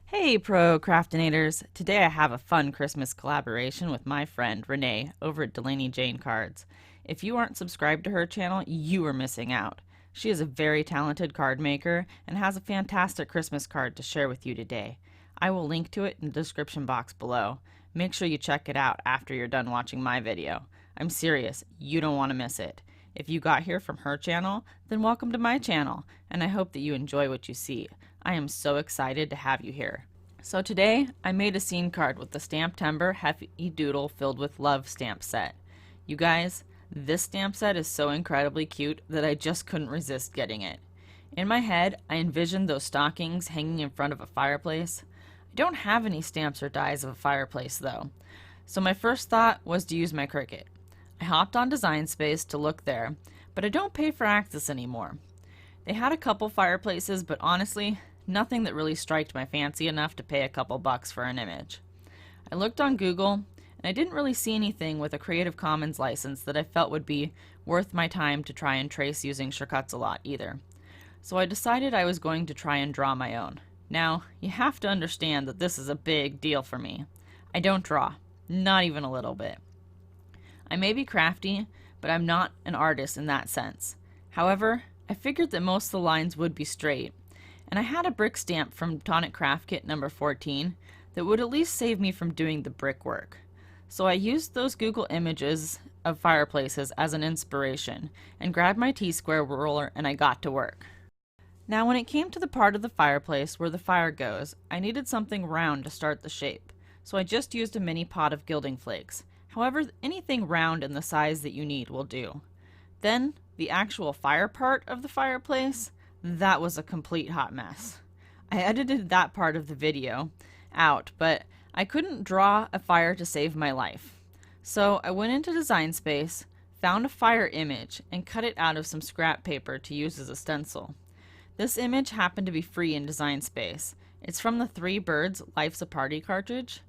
Hey procrastinators! Today I have a fun Christmas collaboration with my friend Renee over at Delaney Jane Cards. If you aren't subscribed to her channel, you are missing out. She is a very talented card maker and has a fantastic Christmas card to share with you today. I will link to it in the description box below. Make sure you check it out after you're done watching my video. I'm serious, you don't want to miss it. If you got here from her channel, then welcome to my channel, and I hope that you enjoy what you see. I am so excited to have you here. So today, I made a scene card with the Stamptember Heffy Doodle Filled with Love stamp set. You guys, this stamp set is so incredibly cute that I just couldn't resist getting it. In my head, I envisioned those stockings hanging in front of a fireplace. I don't have any stamps or dies of a fireplace though, so my first thought was to use my Cricut. I hopped on Design Space to look there, but I don't pay for access anymore. They had a couple fireplaces, but honestly, nothing that really striked my fancy enough to pay a couple bucks for an image. I looked on Google, and I didn't really see anything with a Creative Commons license that I felt would be worth my time to try and trace using Shirkuts-a-lot either. So I decided I was going to try and draw my own. Now, you have to understand that this is a big deal for me. I don't draw, not even a little bit. I may be crafty, but I'm not an artist in that sense. However, I figured that most of the lines would be straight, and I had a brick stamp from Tonic Craft Kit number 14 that would at least save me from doing the brickwork. So I used those Google images of fireplaces as an inspiration and grabbed my T-square ruler and I got to work. Now when it came to the part of the fireplace where the fire goes, I needed something round to start the shape, so I just used a mini pot of gilding flakes. However, anything round in the size that you need will do. Then, the actual fire part of the fireplace, that was a complete hot mess. I edited that part of the video out, but I couldn't draw a fire to save my life. So I went into Design Space, found a fire image, and cut it out of some scrap paper to use as a stencil. This image happened to be free in Design Space. It's from the Three Birds Life's a Party cartridge.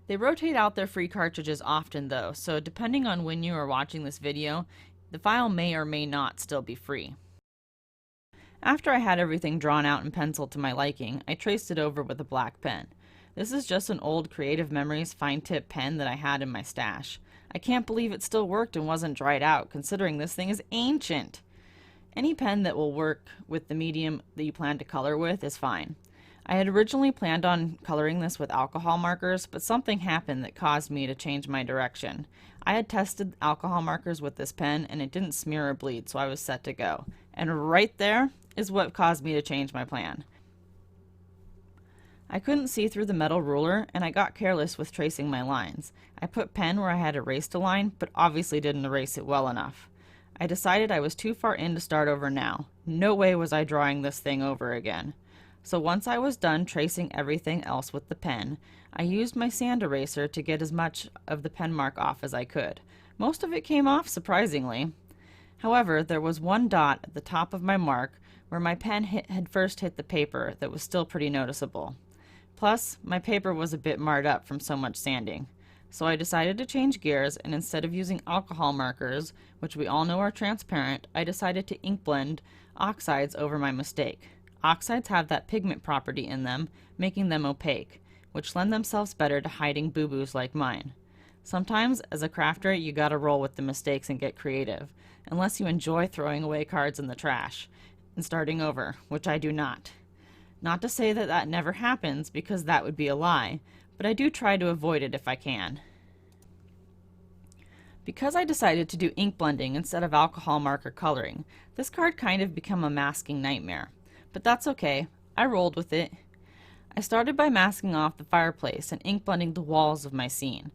They rotate out their free cartridges often though, so depending on when you are watching this video, the file may or may not still be free. After I had everything drawn out and penciled to my liking, I traced it over with a black pen. This is just an old Creative Memories fine tip pen that I had in my stash. I can't believe it still worked and wasn't dried out, considering this thing is ancient. Any pen that will work with the medium that you plan to color with is fine. I had originally planned on coloring this with alcohol markers, but something happened that caused me to change my direction. I had tested alcohol markers with this pen and it didn't smear or bleed, so I was set to go. And right there is what caused me to change my plan. I couldn't see through the metal ruler and I got careless with tracing my lines. I put pen where I had erased a line, but obviously didn't erase it well enough. I decided I was too far in to start over now. No way was I drawing this thing over again. So once I was done tracing everything else with the pen, I used my sand eraser to get as much of the pen mark off as I could. Most of it came off, surprisingly. However, there was one dot at the top of my mark where my pen had first hit the paper that was still pretty noticeable. Plus, my paper was a bit marred up from so much sanding. So I decided to change gears, and instead of using alcohol markers, which we all know are transparent, I decided to ink blend oxides over my mistake. Oxides have that pigment property in them, making them opaque, which lend themselves better to hiding boo-boos like mine. Sometimes, as a crafter, you gotta roll with the mistakes and get creative, unless you enjoy throwing away cards in the trash and starting over, which I do not. Not to say that that never happens, because that would be a lie, but I do try to avoid it if I can. Because I decided to do ink blending instead of alcohol marker coloring, this card kind of became a masking nightmare. But that's okay, I rolled with it. I started by masking off the fireplace and ink blending the walls of my scene.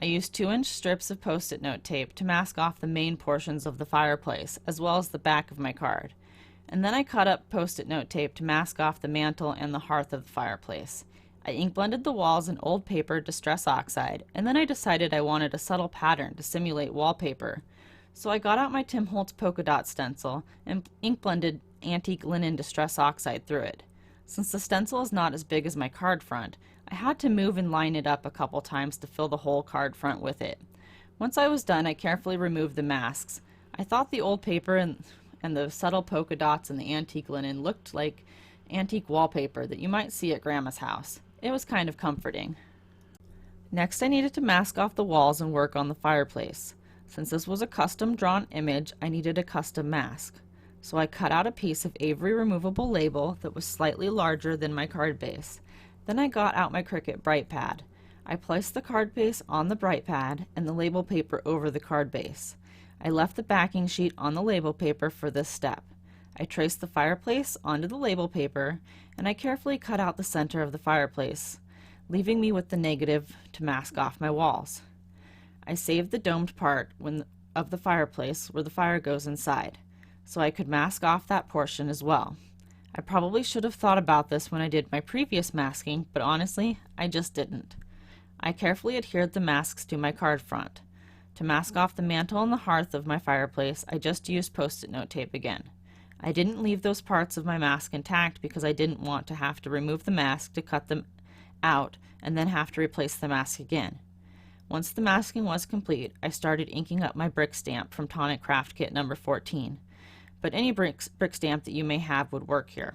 I used 2-inch strips of post-it note tape to mask off the main portions of the fireplace, as well as the back of my card. And then I cut up post-it note tape to mask off the mantle and the hearth of the fireplace. I ink blended the walls in old paper Distress Oxide, and then I decided I wanted a subtle pattern to simulate wallpaper. So I got out my Tim Holtz polka dot stencil and ink blended Antique Linen Distress Oxide through it. Since the stencil is not as big as my card front, I had to move and line it up a couple times to fill the whole card front with it. Once I was done, I carefully removed the masks. I thought the old paper and the subtle polka dots and the antique linen looked like antique wallpaper that you might see at Grandma's house. It was kind of comforting. Next, I needed to mask off the walls and work on the fireplace. Since this was a custom drawn image, I needed a custom mask. So I cut out a piece of Avery removable label that was slightly larger than my card base. Then I got out my Cricut Bright Pad. I placed the card base on the Bright Pad and the label paper over the card base. I left the backing sheet on the label paper for this step. I traced the fireplace onto the label paper, and I carefully cut out the center of the fireplace, leaving me with the negative to mask off my walls. I saved the domed part of the fireplace where the fire goes inside, so I could mask off that portion as well. I probably should have thought about this when I did my previous masking, but honestly, I just didn't. I carefully adhered the masks to my card front. To mask off the mantle and the hearth of my fireplace, I just used Post-it note tape again. I didn't leave those parts of my mask intact because I didn't want to have to remove the mask to cut them out and then have to replace the mask again. Once the masking was complete, I started inking up my brick stamp from Tonic Craft Kit number 14, but any brick stamp that you may have would work here.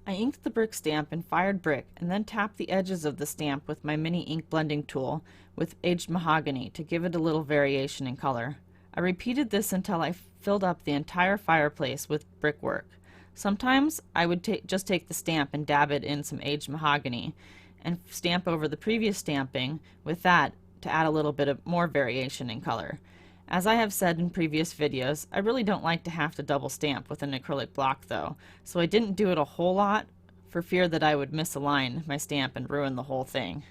I inked the brick stamp in fired brick and then tapped the edges of the stamp with my mini ink blending tool with aged mahogany to give it a little variation in color. I repeated this until I filled up the entire fireplace with brickwork. Sometimes I would just take the stamp and dab it in some aged mahogany and stamp over the previous stamping with that to add a little bit of more variation in color. As I have said in previous videos, I really don't like to have to double stamp with an acrylic block though, so I didn't do it a whole lot for fear that I would misalign my stamp and ruin the whole thing.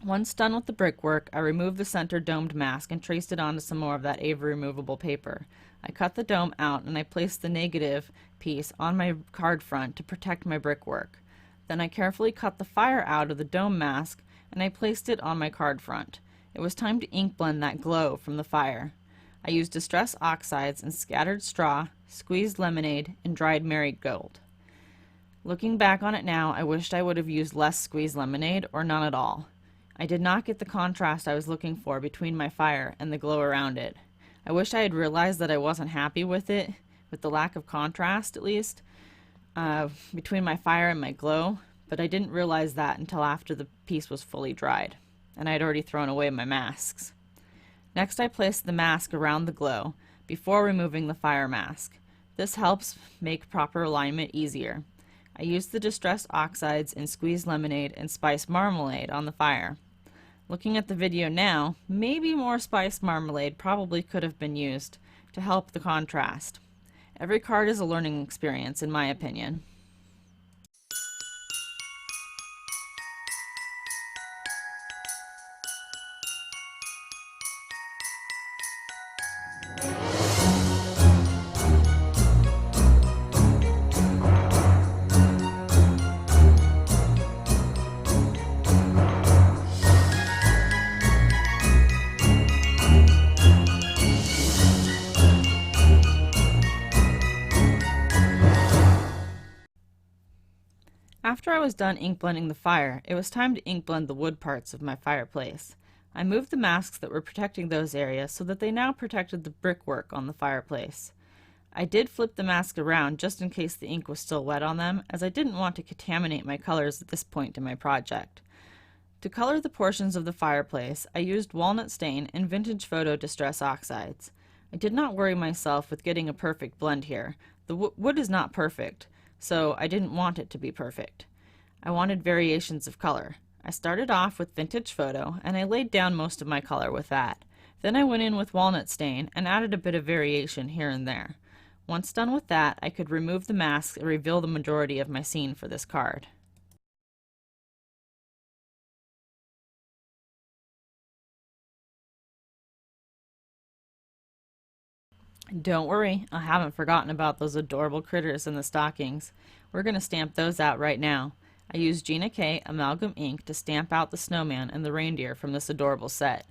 Once done with the brickwork, I removed the center domed mask and traced it onto some more of that Avery removable paper. I cut the dome out and I placed the negative piece on my card front to protect my brickwork. Then I carefully cut the fire out of the dome mask and I placed it on my card front. It was time to ink blend that glow from the fire. I used distress oxides and scattered straw, squeezed lemonade, and dried marigold. Looking back on it now, I wished I would have used less squeezed lemonade or none at all. I did not get the contrast I was looking for between my fire and the glow around it. I wish I had realized that I wasn't happy with it, with the lack of contrast at least, between my fire and my glow, but I didn't realize that until after the piece was fully dried, and I had already thrown away my masks. Next I placed the mask around the glow before removing the fire mask. This helps make proper alignment easier. I used the distressed oxides in squeezed lemonade and spiced marmalade on the fire. Looking at the video now, maybe more spiced marmalade probably could have been used to help the contrast. Every card is a learning experience, in my opinion. After I was done ink blending the fire, it was time to ink blend the wood parts of my fireplace. I moved the masks that were protecting those areas so that they now protected the brickwork on the fireplace. I did flip the mask around just in case the ink was still wet on them, as I didn't want to contaminate my colors at this point in my project. To color the portions of the fireplace, I used walnut stain and vintage photo distress oxides. I did not worry myself with getting a perfect blend here. The wood is not perfect, so I didn't want it to be perfect. I wanted variations of color. I started off with vintage photo and I laid down most of my color with that. Then I went in with walnut stain and added a bit of variation here and there. Once done with that, I could remove the masks and reveal the majority of my scene for this card. Don't worry, I haven't forgotten about those adorable critters in the stockings. We're going to stamp those out right now. I used Gina K amalgam ink to stamp out the snowman and the reindeer from this adorable set.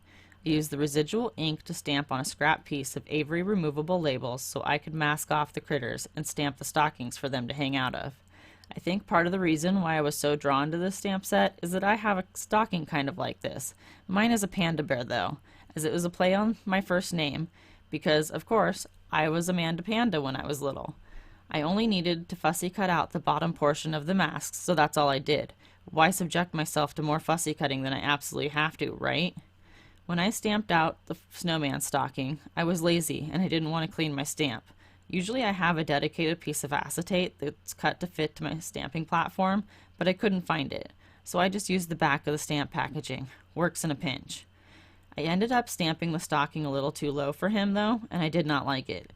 I used the residual ink to stamp on a scrap piece of Avery removable labels so I could mask off the critters and stamp the stockings for them to hang out of. I think part of the reason why I was so drawn to this stamp set is that I have a stocking kind of like this. Mine is a panda bear though, as it was a play on my first name, because of course I was Amanda Panda when I was little. I only needed to fussy cut out the bottom portion of the masks, so that's all I did. Why subject myself to more fussy cutting than I absolutely have to, right? When I stamped out the snowman stocking, I was lazy and I didn't want to clean my stamp. Usually I have a dedicated piece of acetate that's cut to fit to my stamping platform, but I couldn't find it, so I just used the back of the stamp packaging. Works in a pinch. I ended up stamping the stocking a little too low for him though, and I did not like it.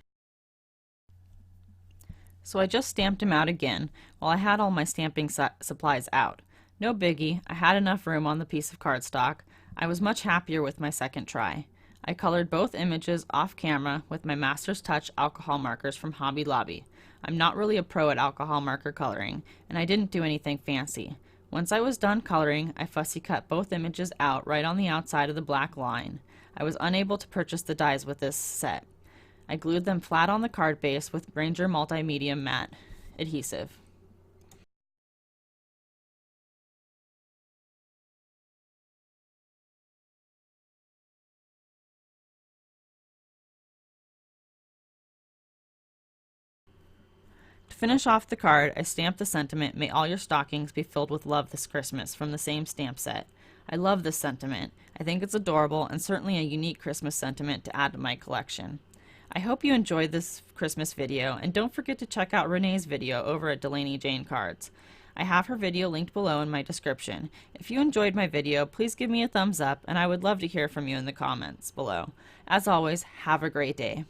So I just stamped him out again while I had all my stamping supplies out. No biggie, I had enough room on the piece of cardstock. I was much happier with my second try. I colored both images off camera with my Master's Touch alcohol markers from Hobby Lobby. I'm not really a pro at alcohol marker coloring, and I didn't do anything fancy. Once I was done coloring, I fussy cut both images out right on the outside of the black line. I was unable to purchase the dies with this set. I glued them flat on the card base with Ranger Multimedia Matte adhesive. To finish off the card, I stamped the sentiment, "May all your stockings be filled with love this Christmas," from the same stamp set. I love this sentiment. I think it's adorable and certainly a unique Christmas sentiment to add to my collection. I hope you enjoyed this Christmas video, and don't forget to check out Renee's video over at Delaney Jane Cards. I have her video linked below in my description. If you enjoyed my video, please give me a thumbs up, and I would love to hear from you in the comments below. As always, have a great day.